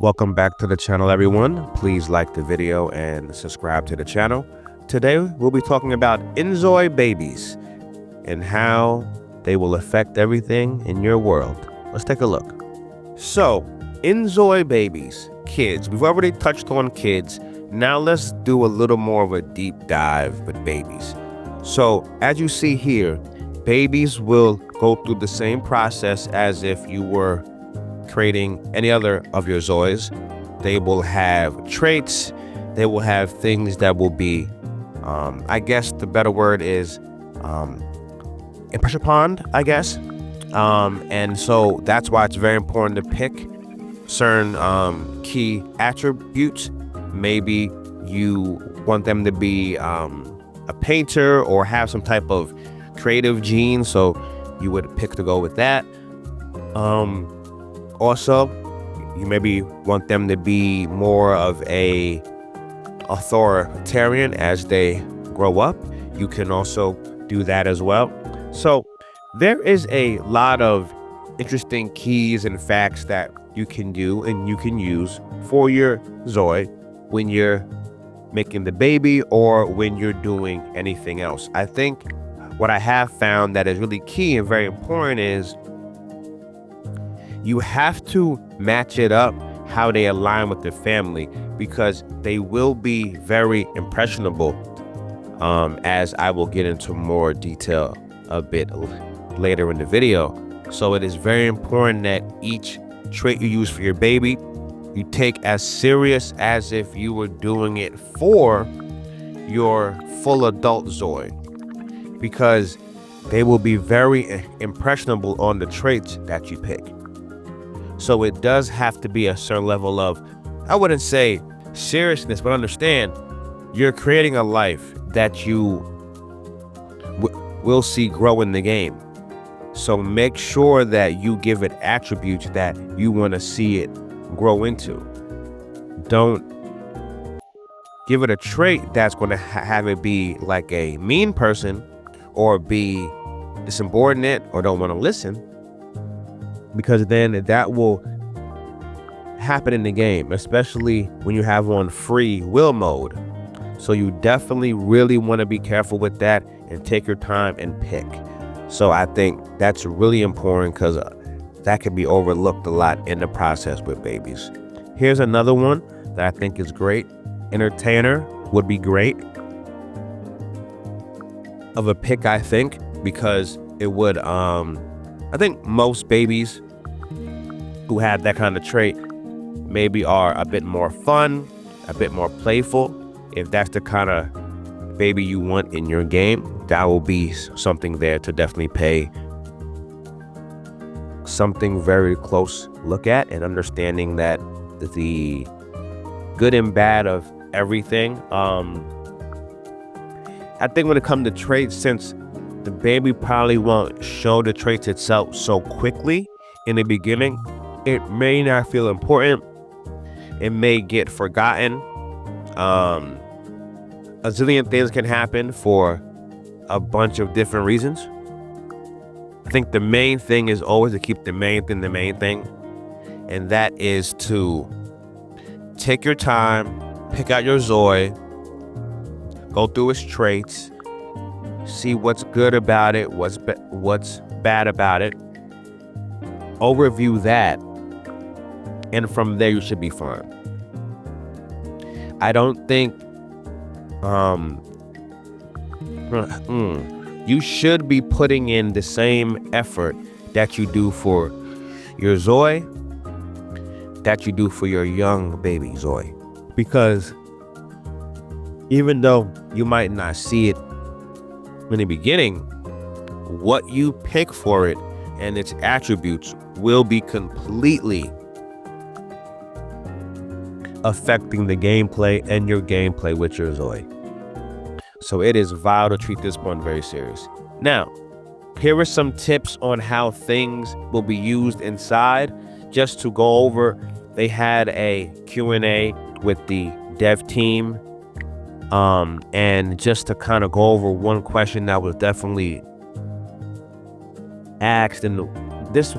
Welcome back to the channel, everyone. Please like the video and subscribe to the channel. Today, we'll be talking about Inzoi babies and how they will affect everything in your world. Let's take a look. So, Inzoi babies, kids. We've already touched on kids. Now let's do a little more of a deep dive with babies. So, as you see here, babies will go through the same process as if you were creating any other of your zois. They will have traits. They will have things that will be, I guess the better word is impression upon, I guess. And so that's why it's very important to pick certain key attributes. Maybe you want them to be a painter or have some type of creative gene, so you would pick to go with that. Also, you maybe want them to be more of a authoritarian as they grow up. You can also do that as well. So there is a lot of interesting keys and facts that you can do and you can use for your Zoi when you're making the baby or when you're doing anything else. I think what I have found that is really key and very important is you have to match it up how they align with the family, because they will be very impressionable, as I will get into more detail a bit later in the video. So it is very important that each trait you use for your baby, you take as serious as if you were doing it for your full adult Zoi, because they will be very impressionable on the traits that you pick. So it does have to be a certain level of, I wouldn't say seriousness, but understand you're creating a life that you will see grow in the game. So make sure that you give it attributes that you want to see it grow into. Don't give it a trait that's going to have it be like a mean person or be insubordinate or don't want to listen, because then that will happen in the game, especially when you have on free will mode. So you definitely really want to be careful with that and take your time and pick. So I think that's really important, because that can be overlooked a lot in the process with babies. Here's another one that I think is great. Entertainer would be great of a pick, I think, because it would, I think most babies who have that kind of trait maybe are a bit more fun, a bit more playful. If that's the kind of baby you want in your game, that will be something there to definitely pay something very close look at, and understanding that the good and bad of everything. I think when it comes to traits, since the baby probably won't show the traits itself so quickly in the beginning, it may not feel important. It may get forgotten. A zillion things can happen for a bunch of different reasons. I think the main thing is always to keep the main thing, and that is to take your time, pick out your Zoi, go through its traits, see what's good about it, what's bad about it, overview that, and from there you should be fine. I don't think you should be putting in the same effort that you do for your Zoi that you do for your young baby Zoi, because even though you might not see it in the beginning, what you pick for it and its attributes will be completely affecting the gameplay and your gameplay with your Zoi. So it is vital to treat this one very serious. Now, here are some tips on how things will be used inside. Just to go over, they had a Q&A with the dev team, and just to kind of go over one question that was definitely asked, and this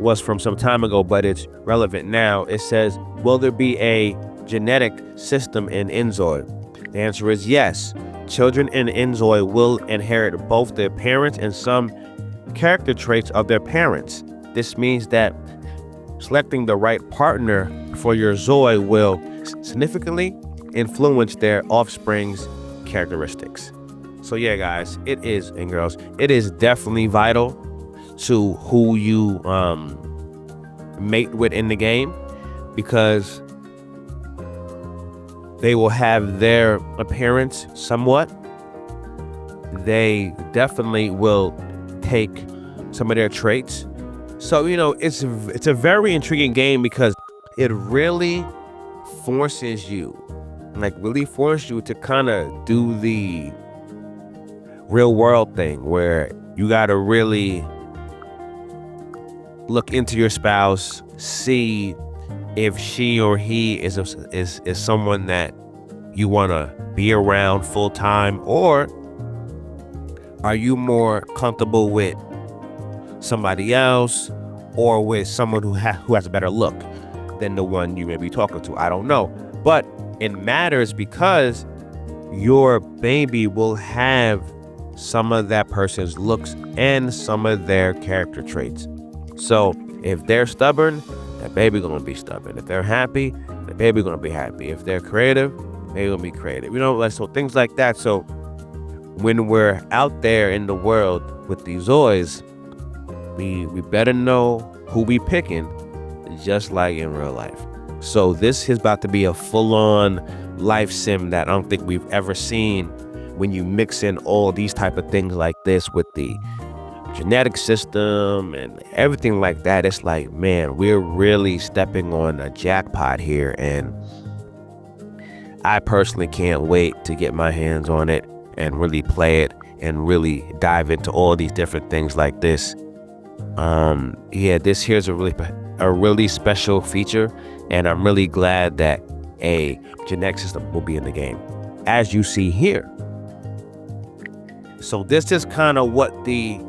was from some time ago, but it's relevant now. It says, will there be a genetic system in Inzoi? The answer is yes. Children in Inzoi will inherit both their parents and some character traits of their parents. This means that selecting the right partner for your Zoi will significantly influence their offspring's characteristics. So yeah, guys, it is, and girls, it is definitely vital to who you mate with in the game, because they will have their appearance somewhat. They definitely will take some of their traits. So, it's a very intriguing game because it really forces you, to kind of do the real world thing where you got to really look into your spouse, see if she or he is someone that you want to be around full time, or are you more comfortable with somebody else or with someone who has a better look than the one you may be talking to. I don't know, but it matters because your baby will have some of that person's looks and some of their character traits. So if they're stubborn, that baby gonna be stubborn. If they're happy, the baby gonna be happy. If they're creative, they gonna be creative. So things like that. So when we're out there in the world with these Zois, we better know who we picking, just like in real life. So this is about to be a full-on life sim that I don't think we've ever seen. When you mix in all these type of things like this with the genetic system and everything like that, it's like, man, we're really stepping on a jackpot here, and I personally can't wait to get my hands on it and really play it and really dive into all these different things like this. This here's a really special feature, and I'm really glad that a genetic system will be in the game, as you see here. So this is kind of what the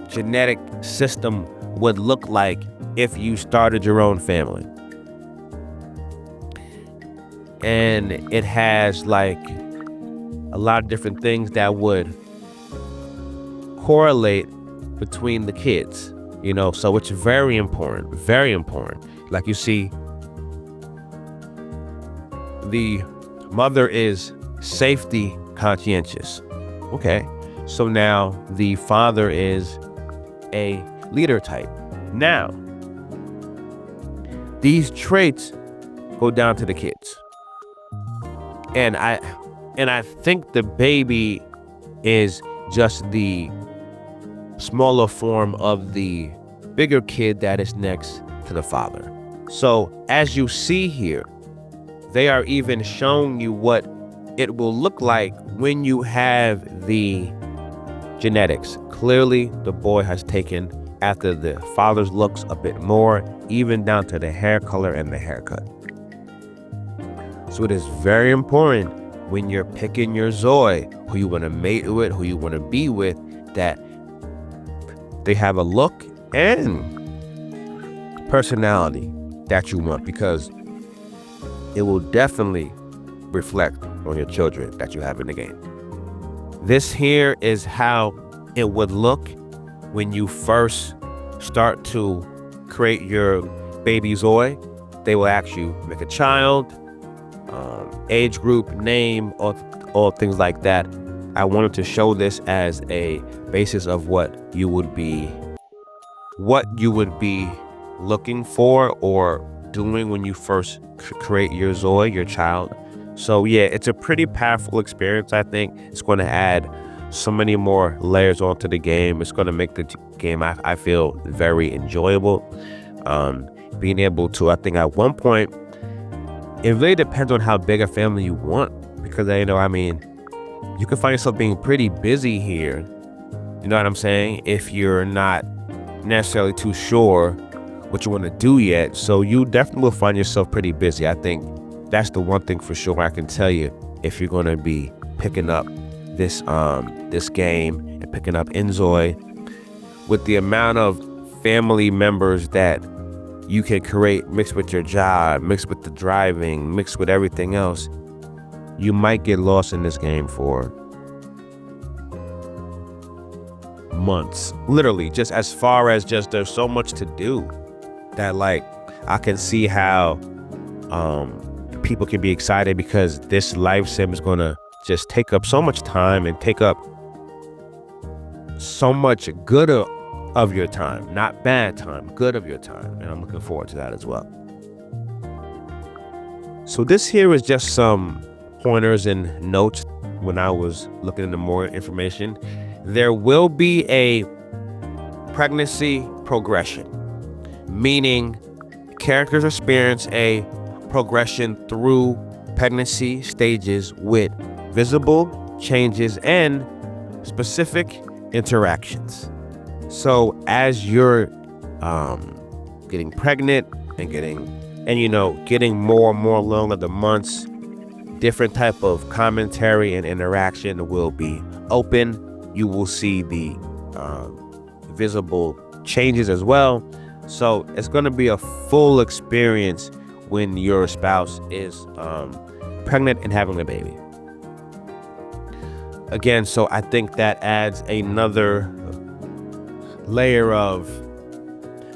genetic system would look like if you started your own family. And it has like a lot of different things that would correlate between the kids, so it's very important, very important. Like you see, the mother is safety conscientious. Okay. So now the father is a leader type. Now, these traits go down to the kids. And I think the baby is just the smaller form of the bigger kid that is next to the father. So as you see here, they are even showing you what it will look like when you have the genetics. Clearly, the boy has taken after the father's looks a bit more, even down to the hair color and the haircut. So it is very important when you're picking your Zoi, who you want to mate with, who you want to be with, that they have a look and personality that you want, because it will definitely reflect on your children that you have in the game. This here is how it would look when you first start to create your baby Zoi. They will ask you, make a child, age group, name, all things like that. I wanted to show this as a basis of what you would be looking for or doing when you first create your Zoi, your child. So yeah, it's a pretty powerful experience. I think it's going to add so many more layers onto the game. It's going to make the game, I feel, very enjoyable. Being able to, I think at one point, it really depends on how big a family you want, because you can find yourself being pretty busy here. You know what I'm saying? If you're not necessarily too sure what you want to do yet. So you definitely will find yourself pretty busy. I think that's the one thing for sure I can tell you if you're going to be picking up this game and picking up Inzoi. With the amount of family members that you can create mixed with your job, mixed with the driving, mixed with everything else, you might get lost in this game for months. Literally, just as far as just there's so much to do that, like, I can see how people can be excited because this life sim is going to just take up so much time and take up so much good of your time, not bad time, good of your time. And I'm looking forward to that as well. So this here is just some pointers and notes when I was looking into more information. There will be a pregnancy progression, meaning characters experience a progression through pregnancy stages with visible changes and specific interactions. So as you're getting pregnant and getting more and more along in the months, different type of commentary and interaction will be open. You will see the visible changes as well. So it's going to be a full experience when your spouse is pregnant and having a baby. Again, so I think that adds another layer of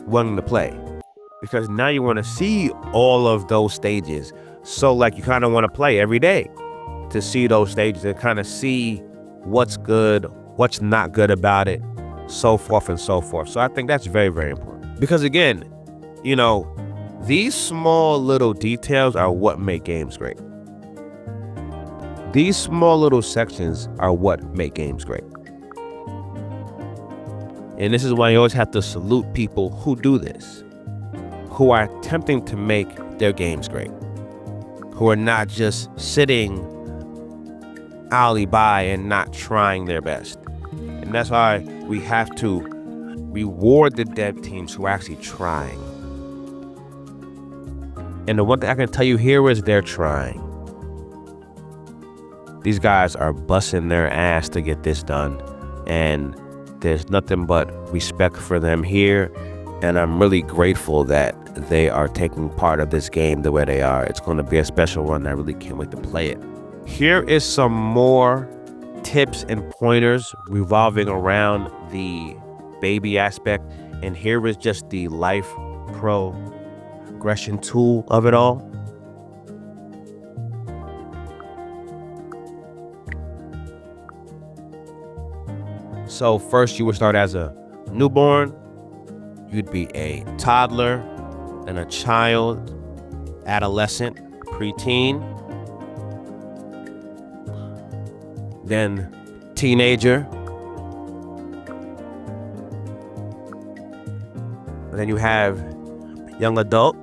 wanting to play, because now you want to see all of those stages. So like you kind of want to play every day to see those stages and kind of see what's good, what's not good about it, so forth and so forth. So I think that's very, very important, because again, these small little details are what make games great. These small little sections are what make games great. And this is why you always have to salute people who do this, who are attempting to make their games great, who are not just sitting idly by and not trying their best. And that's why we have to reward the dev teams who are actually trying. And the one thing I can tell you here is they're trying. These guys are busting their ass to get this done, and there's nothing but respect for them here. And I'm really grateful that they are taking part of this game the way they are. It's going to be a special one. I really can't wait to play it. Here is some more tips and pointers revolving around the baby aspect. And here is just the life progression tool of it all. So first you would start as a newborn. You'd be a toddler, then a child, adolescent, preteen, then teenager, and then you have young adult,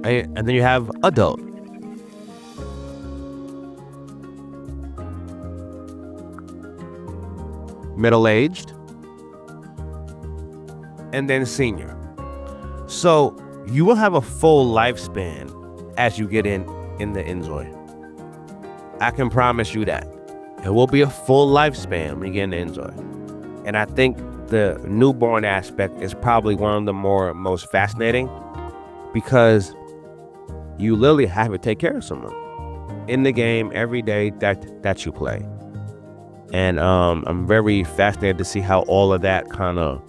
and then you have adult. Middle-aged, and then senior. So you will have a full lifespan as you get in the Inzoi. I can promise you that. It will be a full lifespan when you get in the Inzoi. And I think the newborn aspect is probably one of the most fascinating, because you literally have to take care of someone in the game every day that you play. And I'm very fascinated to see how all of that kind of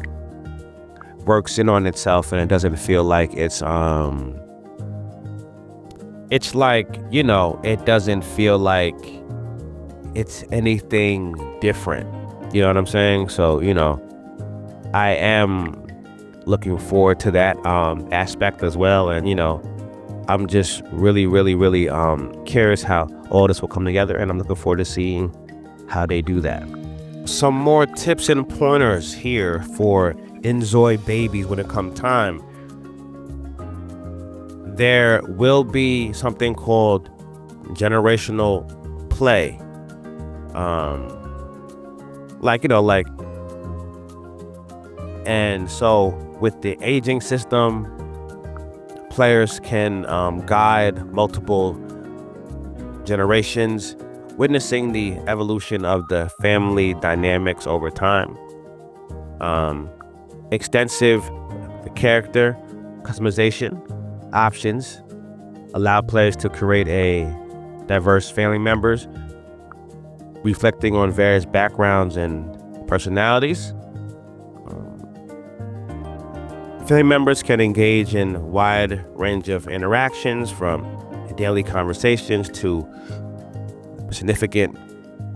works in on itself, and it doesn't feel like it's like, it doesn't feel like it's anything different. You know what I'm saying? So, I am looking forward to that aspect as well. And, I'm just really, really, really curious how all this will come together, and I'm looking forward to seeing how they do that. Some more tips and pointers here for Inzoi Babies when it comes time. There will be something called generational play. And so with the aging system, players can guide multiple generations witnessing the evolution of the family dynamics over time. Extensive character customization options allow players to create a diverse family members, reflecting on various backgrounds and personalities. Family members can engage in a wide range of interactions, from daily conversations to significant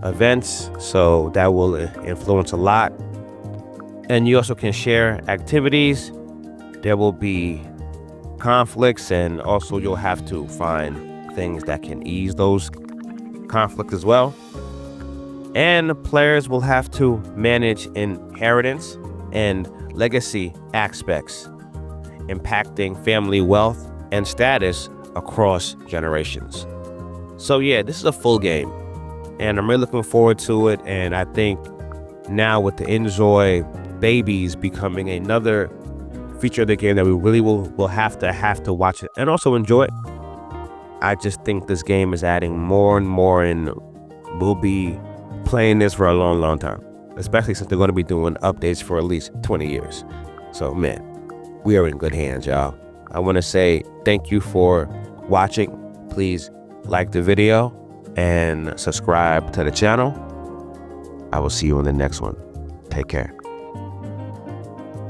events, so that will influence a lot. And you also can share activities. There will be conflicts, and also you'll have to find things that can ease those conflicts as well. And players will have to manage inheritance and legacy aspects, impacting family wealth and status across generations. So yeah, this is a full game, and I'm really looking forward to it. And I think now with the Inzoi Babies becoming another feature of the game that we really will have to watch it and also enjoy it. I just think this game is adding more and more, and we'll be playing this for a long time, especially since they're going to be doing updates for at least 20 years. So man, we are in good hands, y'all. I want to say thank you for watching. Please like the video and subscribe to the channel. I will see you in the next one. Take care.